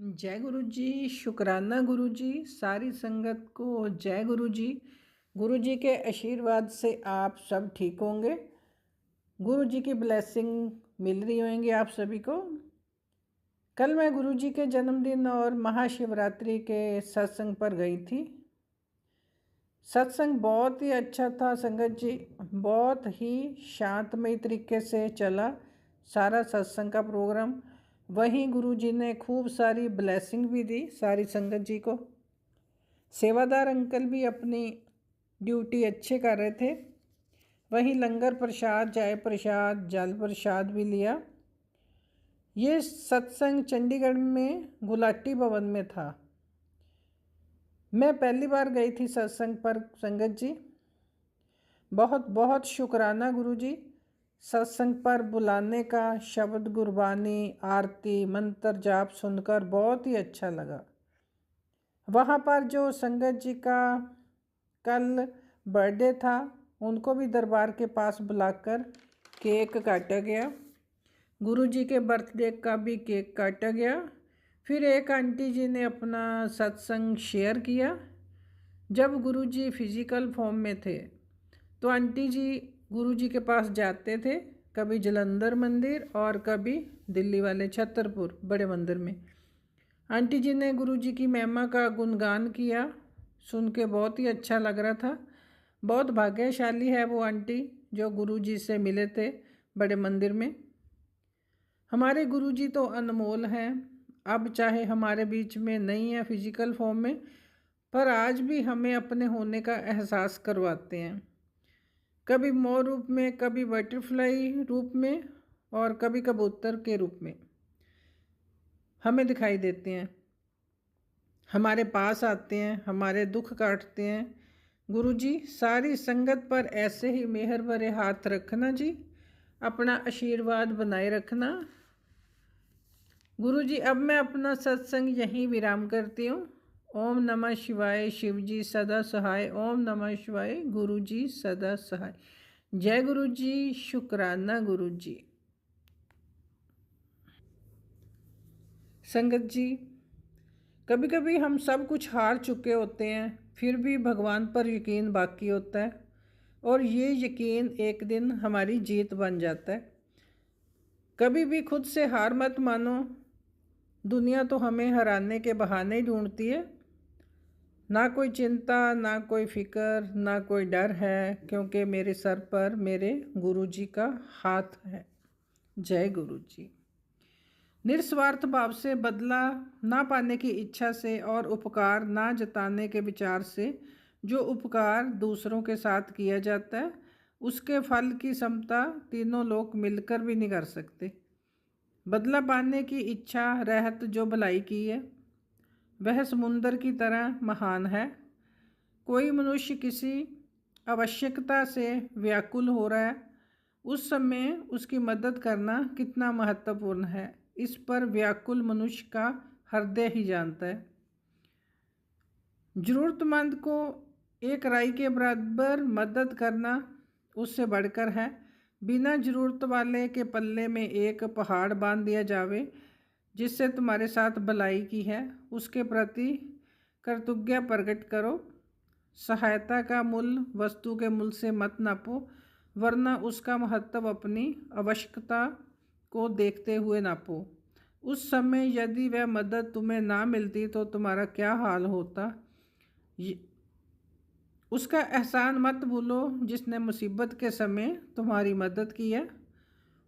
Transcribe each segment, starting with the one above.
जय गुरु जी, शुक्राना गुरु जी, सारी संगत को जय गुरु जी। गुरु जी के आशीर्वाद से आप सब ठीक होंगे। गुरु जी की ब्लेसिंग मिल रही होंगी आप सभी को। कल मैं गुरु जी के जन्मदिन और महाशिवरात्रि के सत्संग पर गई थी। सत्संग बहुत ही अच्छा था संगत जी, बहुत ही शांतमय तरीके से चला सारा सत्संग का प्रोग्राम। वहीं गुरु जी ने खूब सारी ब्लेसिंग भी दी सारी संगत जी को। सेवादार अंकल भी अपनी ड्यूटी अच्छे कर रहे थे। वहीं लंगर प्रसाद, चाय प्रसाद, जल प्रसाद भी लिया। ये सत्संग चंडीगढ़ में गुलाटी भवन में था। मैं पहली बार गई थी सत्संग पर संगत जी। बहुत बहुत शुक्राना गुरु जी, सत्संग पर बुलाने का। शब्द गुरबानी, आरती, मंत्र जाप सुनकर बहुत ही अच्छा लगा। वहाँ पर जो संगत जी का कल बर्थडे था, उनको भी दरबार के पास बुलाकर केक काटा गया। गुरु जी के बर्थडे का भी केक काटा गया। फिर एक आंटी जी ने अपना सत्संग शेयर किया। जब गुरु जी फिजिकल फॉर्म में थे तो आंटी जी गुरु जी के पास जाते थे, कभी जलंधर मंदिर और कभी दिल्ली वाले छतरपुर बड़े मंदिर में। आंटी जी ने गुरु जी की महिमा का गुणगान किया, सुन के बहुत ही अच्छा लग रहा था। बहुत भाग्यशाली है वो आंटी जो गुरु जी से मिले थे बड़े मंदिर में। हमारे गुरु जी तो अनमोल हैं। अब चाहे हमारे बीच में नहीं है फिजिकल फॉर्म में, पर आज भी हमें अपने होने का एहसास करवाते हैं। कभी मोर रूप में, कभी बटरफ्लाई रूप में और कभी कबूतर के रूप में हमें दिखाई देते हैं। हमारे पास आते हैं, हमारे दुख काटते हैं। गुरु जी सारी संगत पर ऐसे ही मेहर भरे हाथ रखना जी, अपना आशीर्वाद बनाए रखना। गुरु जी अब मैं अपना सत्संग यहीं विराम करती हूँ। ओम नमः शिवाय, शिव जी सदा सहाय। ओम नमः शिवाय, गुरु जी सदा सहाय। जय गुरु जी, शुक्राना गुरु जी। संगत जी, कभी कभी हम सब कुछ हार चुके होते हैं, फिर भी भगवान पर यकीन बाकी होता है और ये यकीन एक दिन हमारी जीत बन जाता है। कभी भी खुद से हार मत मानो। दुनिया तो हमें हराने के बहाने ही ढूंढती है। ना कोई चिंता, ना कोई फिक्र, ना कोई डर है, क्योंकि मेरे सर पर मेरे गुरु जी का हाथ है। जय गुरु जी। निस्वार्थ भाव से, बदला ना पाने की इच्छा से और उपकार ना जताने के विचार से जो उपकार दूसरों के साथ किया जाता है, उसके फल की समता तीनों लोग मिलकर भी नहीं कर सकते। बदला पाने की इच्छा रहत जो भलाई की है, वह समुंदर की तरह महान है। कोई मनुष्य किसी आवश्यकता से व्याकुल हो रहा है, उस समय उसकी मदद करना कितना महत्वपूर्ण है, इस पर व्याकुल मनुष्य का हृदय ही जानता है। जरूरतमंद को एक राई के बराबर मदद करना उससे बढ़कर है। बिना जरूरत वाले के पल्ले में एक पहाड़ बांध दिया जावे, जिससे तुम्हारे साथ भलाई की है, उसके प्रति कृतज्ञता प्रकट करो। सहायता का मूल्य वस्तु के मूल्य से मत नापो, वरना उसका महत्व अपनी आवश्यकता को देखते हुए नापो। उस समय यदि वह मदद तुम्हें ना मिलती तो तुम्हारा क्या हाल होता। उसका एहसान मत भूलो जिसने मुसीबत के समय तुम्हारी मदद की है।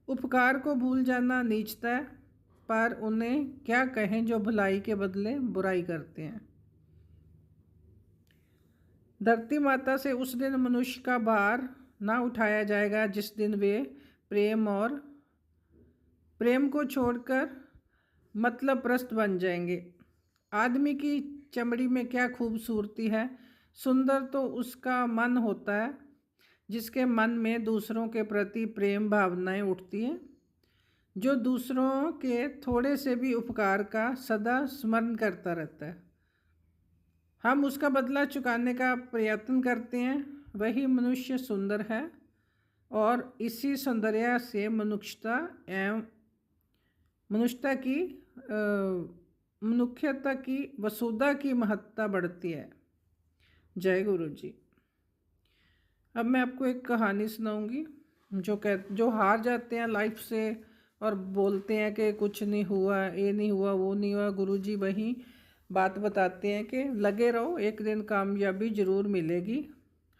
उपकार को भूल जाना नीचता है, पर उन्हें क्या कहें जो भलाई के बदले बुराई करते हैं। धरती माता से उस दिन मनुष्य का भार ना उठाया जाएगा जिस दिन वे प्रेम को छोड़कर मतलब प्रस्त बन जाएंगे। आदमी की चमड़ी में क्या खूबसूरती है, सुंदर तो उसका मन होता है जिसके मन में दूसरों के प्रति प्रेम भावनाएं उठती हैं, जो दूसरों के थोड़े से भी उपकार का सदा स्मरण करता रहता है। हम उसका बदला चुकाने का प्रयत्न करते हैं, वही मनुष्य सुंदर है और इसी सौंदर्य से मनुष्यता की मनुष्यता की वसुधा की महत्ता बढ़ती है। जय गुरु जी। अब मैं आपको एक कहानी सुनाऊंगी। जो हार जाते हैं लाइफ से और बोलते हैं कि कुछ नहीं हुआ, ये नहीं हुआ, वो नहीं हुआ, गुरु जी वही बात बताते हैं कि लगे रहो, एक दिन कामयाबी ज़रूर मिलेगी।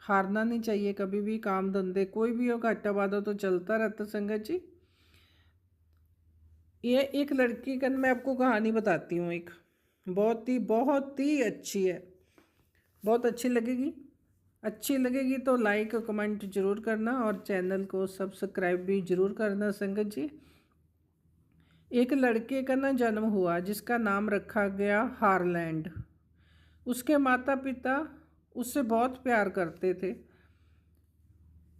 हारना नहीं चाहिए कभी भी। काम धंधे कोई भी हो, घाटा वादा तो चलता रहता संगत जी। ये एक लड़की का मैं आपको कहानी बताती हूँ। एक बहुत ही अच्छी है, बहुत अच्छी लगेगी। अच्छी लगेगी तो लाइक और कमेंट जरूर करना और चैनल को सब्सक्राइब भी जरूर करना संगत जी। एक लड़के का ना जन्म हुआ जिसका नाम रखा गया हारलैंड। उसके माता पिता उससे बहुत प्यार करते थे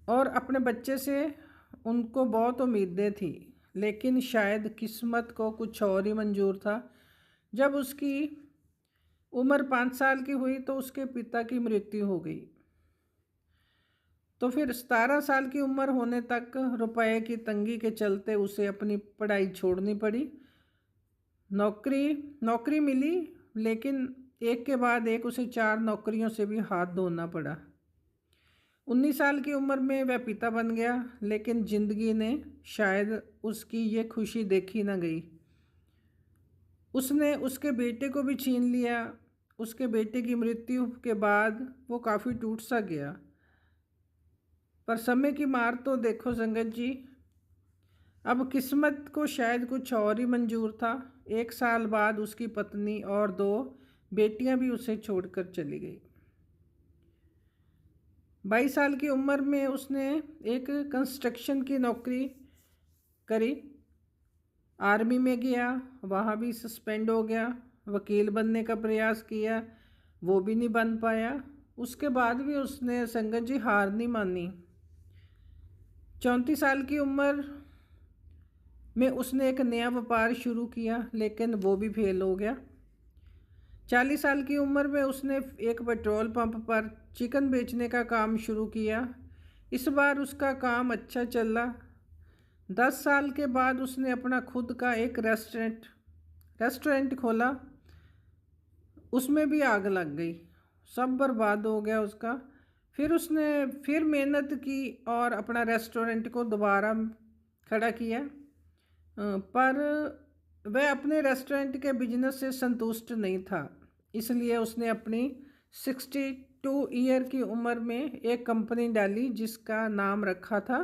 और अपने बच्चे से उनको बहुत उम्मीदें थी, लेकिन शायद किस्मत को कुछ और ही मंजूर था। जब उसकी उम्र 5 साल की हुई तो उसके पिता की मृत्यु हो गई। तो फिर 17 साल की उम्र होने तक रुपए की तंगी के चलते उसे अपनी पढ़ाई छोड़नी पड़ी। नौकरी मिली, लेकिन एक के बाद एक उसे 4 नौकरियों से भी हाथ धोना पड़ा। 19 साल की उम्र में वह पिता बन गया, लेकिन जिंदगी ने शायद उसकी ये खुशी देखी ना गई। उसने उसके बेटे को भी छीन लिया। उसके बेटे की मृत्यु के बाद वो काफ़ी टूट सा गया। पर समय की मार तो देखो संगत जी। अब किस्मत को शायद कुछ और ही मंजूर था। 1 साल बाद उसकी पत्नी और 2 बेटियां भी उसे छोड़कर चली गई। 22 साल की उम्र में उसने एक कंस्ट्रक्शन की नौकरी करी। आर्मी में गया, वहाँ भी सस्पेंड हो गया। वकील बनने का प्रयास किया, वो भी नहीं बन पाया। उसके बाद भी उसने संगत जी हार नहीं मानी। 34 साल की उम्र में उसने एक नया व्यापार शुरू किया, लेकिन वो भी फेल हो गया। 40 साल की उम्र में उसने एक पेट्रोल पंप पर चिकन बेचने का काम शुरू किया। इस बार उसका काम अच्छा चला। 10 साल के बाद उसने अपना खुद का एक रेस्टोरेंट खोला। उसमें भी आग लग गई, सब बर्बाद हो गया उसका। फिर उसने मेहनत की और अपना रेस्टोरेंट को दोबारा खड़ा किया। पर वह अपने रेस्टोरेंट के बिजनेस से संतुष्ट नहीं था, इसलिए उसने अपनी 62 ईयर की उम्र में एक कंपनी डाली जिसका नाम रखा था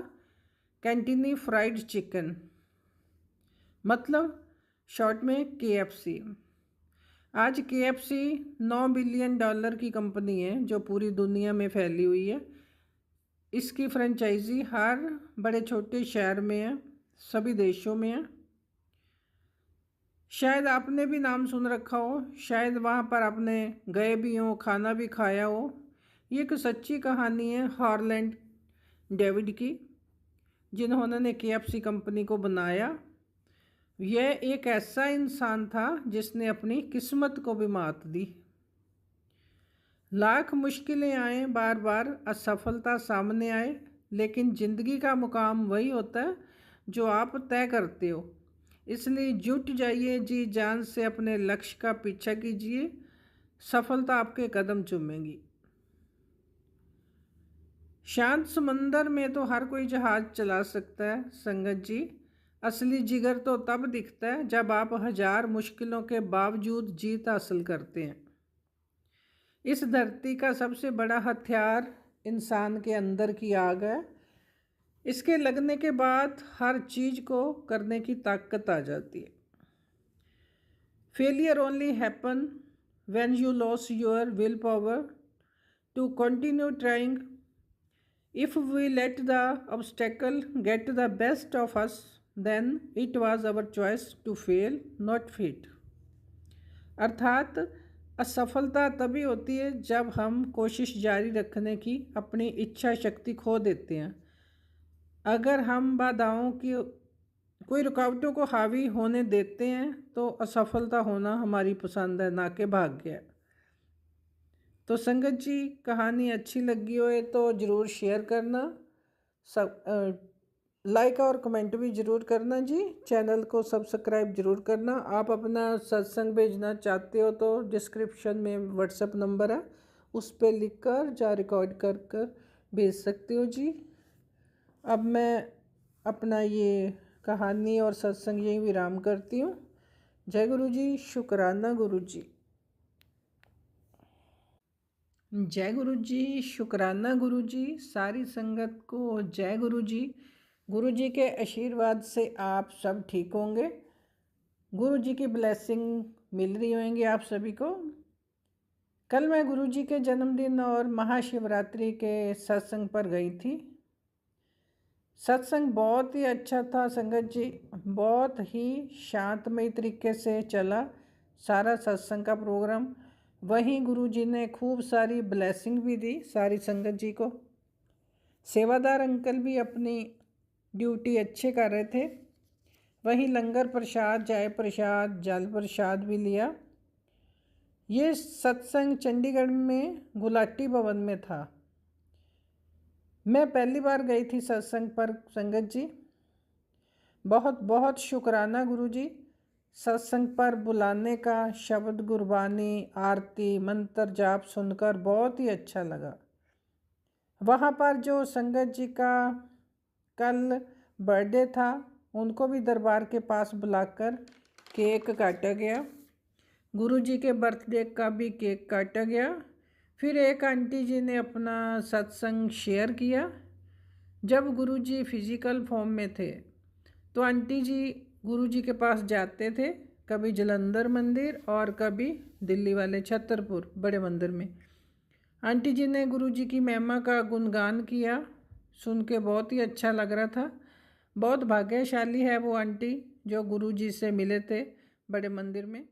कैंटीनी फ्राइड चिकन, मतलब शॉर्ट में KFC। आज KFC $9 बिलियन की कंपनी है जो पूरी दुनिया में फैली हुई है। इसकी फ्रेंचाइजी हर बड़े छोटे शहर में है, सभी देशों में है। शायद आपने भी नाम सुन रखा हो, शायद वहाँ पर आपने गए भी हो, खाना भी खाया हो। ये एक सच्ची कहानी है हारलैंड डेविड की, जिन्होंने KFC कंपनी को बनाया। यह एक ऐसा इंसान था जिसने अपनी किस्मत को भी मात दी। लाख मुश्किलें आए, बार बार असफलता सामने आए, लेकिन ज़िंदगी का मुकाम वही होता है जो आप तय करते हो। इसलिए जुट जाइए, जी जान से अपने लक्ष्य का पीछा कीजिए, सफलता आपके कदम चूमेगी। शांत समंदर में तो हर कोई जहाज चला सकता है संगत जी। असली जिगर तो तब दिखता है जब आप 1000 मुश्किलों के बावजूद जीत हासिल करते हैं। इस धरती का सबसे बड़ा हथियार इंसान के अंदर की आग है। इसके लगने के बाद हर चीज़ को करने की ताकत आ जाती है। Failure only happen when you loss your will power to continue trying. If we let the obstacle get the best of us, then it was our choice to fail, not fit. अर्थात असफलता तभी होती है जब हम कोशिश जारी रखने की अपनी इच्छा शक्ति खो देते हैं। अगर हम बाधाओं की कोई रुकावटों को हावी होने देते हैं तो असफलता होना हमारी पसंद है, ना कि भाग्य है। तो संगत जी, कहानी अच्छी लगी हो तो ज़रूर शेयर करना। सब लाइक और कमेंट भी ज़रूर करना जी। चैनल को सब्सक्राइब ज़रूर करना। आप अपना सत्संग भेजना चाहते हो तो डिस्क्रिप्शन में व्हाट्सएप नंबर है, उस पर लिख कर या रिकॉर्ड कर कर भेज सकते हो जी। अब मैं अपना ये कहानी और सत्संग यही विराम करती हूँ। जय गुरु जी। शुक्राना गुरु जी। जय गुरु जी। शुक्राना गुरु जी। सारी संगत को जय गुरु जी। गुरु जी के आशीर्वाद से आप सब ठीक होंगे। गुरु जी की ब्लेसिंग मिल रही होंगी आप सभी को। कल मैं गुरु जी के जन्मदिन और महाशिवरात्रि के सत्संग पर गई थी। सत्संग बहुत ही अच्छा था संगत जी, बहुत ही शांतमय तरीके से चला सारा सत्संग का प्रोग्राम। वहीं गुरु जी ने खूब सारी ब्लेसिंग भी दी सारी संगत जी को। सेवादार अंकल भी अपनी ड्यूटी अच्छे कर रहे थे। वहीं लंगर प्रसाद, चाय प्रसाद, जल प्रसाद भी लिया। ये सत्संग चंडीगढ़ में गुलाटी भवन में था। मैं पहली बार गई थी सत्संग पर संगत जी। बहुत बहुत शुक्राना गुरु जी। सत्संग पर बुलाने का, शब्द गुरबानी, आरती, मंत्र जाप सुनकर बहुत ही अच्छा लगा। वहाँ पर जो संगत जी का कल बर्थडे था, उनको भी दरबार के पास बुलाकर केक काटा गया। गुरु जी के बर्थडे का भी केक काटा गया। फिर एक आंटी जी ने अपना सत्संग शेयर किया। जब गुरु जी फिजिकल फॉर्म में थे तो आंटी जी गुरु जी के पास जाते थे, कभी जलंधर मंदिर और कभी दिल्ली वाले छतरपुर बड़े मंदिर में। आंटी जी ने गुरु जी की महिमा का गुणगान किया, सुन के बहुत ही अच्छा लग रहा था। बहुत भाग्यशाली है वो आंटी जो गुरु जी से मिले थे बड़े मंदिर में।